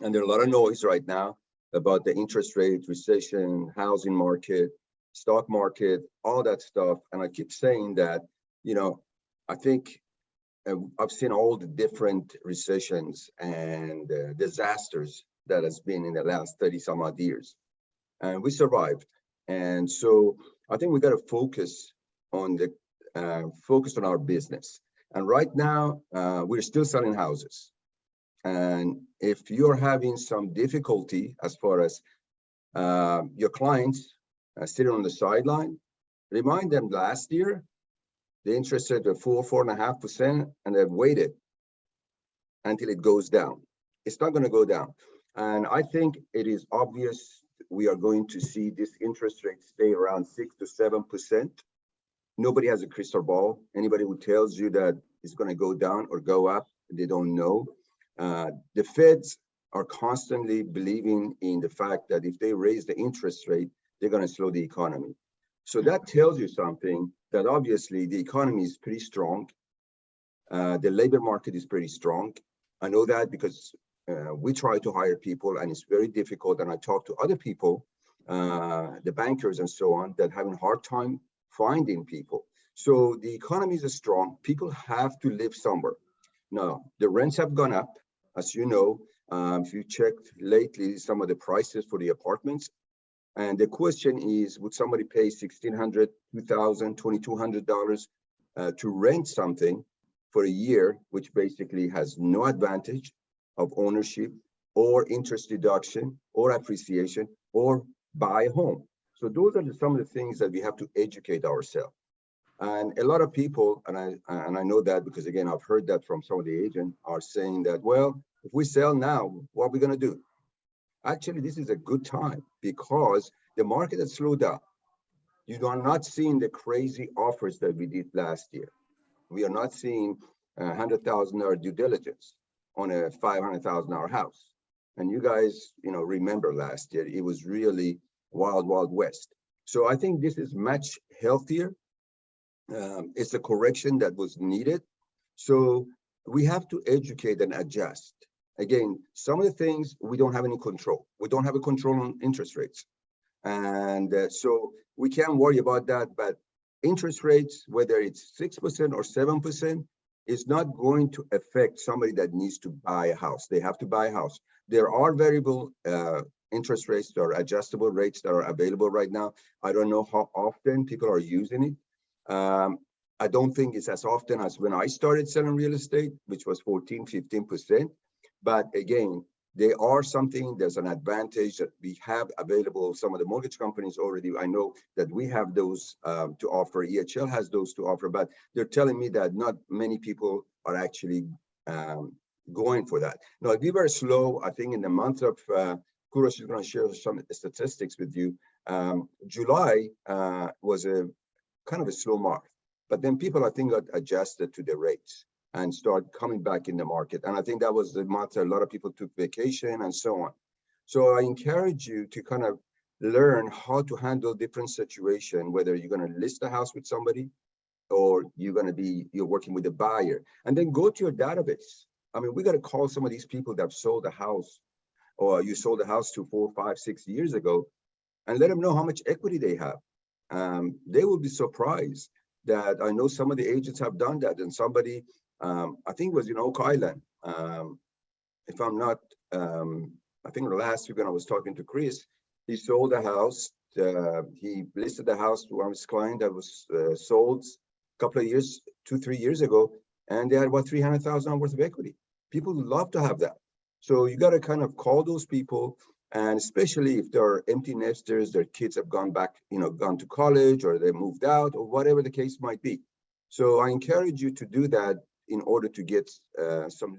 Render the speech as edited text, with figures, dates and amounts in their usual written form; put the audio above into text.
And there's a lot of noise right now about the interest rate, recession, housing market, stock market, all that stuff. And I keep saying that, you know, I think I've seen all the different recessions and disasters that has been in the last 30 some odd years, and we survived. And so I think we got to focus on our business. And right now, we're still selling houses. And if you're having some difficulty as far as your clients sitting on the sideline, remind them last year the interest rate were 4.5%, and they've waited until it goes down. It's not going to go down. And I think it is obvious we are going to see this interest rate stay around 6 to 7%. Nobody has a crystal ball. Anybody who tells you that it's going to go down or go up, they don't know. The Feds are constantly believing in the fact that if they raise the interest rate, they're going to slow the economy. So that tells you something, that obviously the economy is pretty strong. The labor market is pretty strong. I know that because we try to hire people and it's very difficult. And I talk to other people, the bankers and so on, that having a hard time finding people. So the economy is strong. People have to live somewhere. Now, the rents have gone up, as you know. If you checked lately, some of the prices for the apartments. And the question is, would somebody pay $1,600, $2,000, $2,200 to rent something for a year, which basically has no advantage of ownership or interest deduction or appreciation or buy a home? So those are some of the things that we have to educate ourselves. And a lot of people, and I know that because again, I've heard that from some of the agents, are saying that, well, if we sell now, what are we going to do? Actually, this is a good time because the market has slowed down. You are not seeing the crazy offers that we did last year. We are not seeing $100,000 due diligence on a $500,000 house. And you guys, remember last year, it was really wild, wild west. So I think this is much healthier. It's a correction that was needed. So we have to educate and adjust. Again, some of the things we don't have any control. We don't have a control on interest rates. And so we can't worry about that. But interest rates, whether it's 6% or 7%, is not going to affect somebody that needs to buy a house. They have to buy a house. There are variable interest rates or adjustable rates that are available right now. I don't know how often people are using it. I don't think it's as often as when I started selling real estate, which was 14, 15%. But again, there's an advantage that we have available. Some of the mortgage companies already, I know that we have those to offer. EHL has those to offer, but they're telling me that not many people are actually going for that. Now, we were slow. I think in the month of, Kurosh is going to share some statistics with you. July was a kind of a slow month, but then people, I think, got adjusted to the rates and start coming back in the market. And I think that was the month a lot of people took vacation and so on. So I encourage you to kind of learn how to handle different situations, whether you're going to list a house with somebody or you're working with a buyer, and then go to your database. I mean, we got to call some of these people that have sold a house, or you sold a house to 4, 5, 6 years ago, and let them know how much equity they have. They will be surprised that I know some of the agents have done that. And somebody, I think it was in Oak Island, if I'm not, I think last week when I was talking to Chris, he sold a house. He listed the house to one of his clients that was sold a couple of years, 2, 3 years ago, and they had about $300,000 worth of equity. People love to have that. So you got to kind of call those people, and especially if they're empty nesters, their kids have gone back, gone to college, or they moved out, or whatever the case might be. So I encourage you to do that in order to get some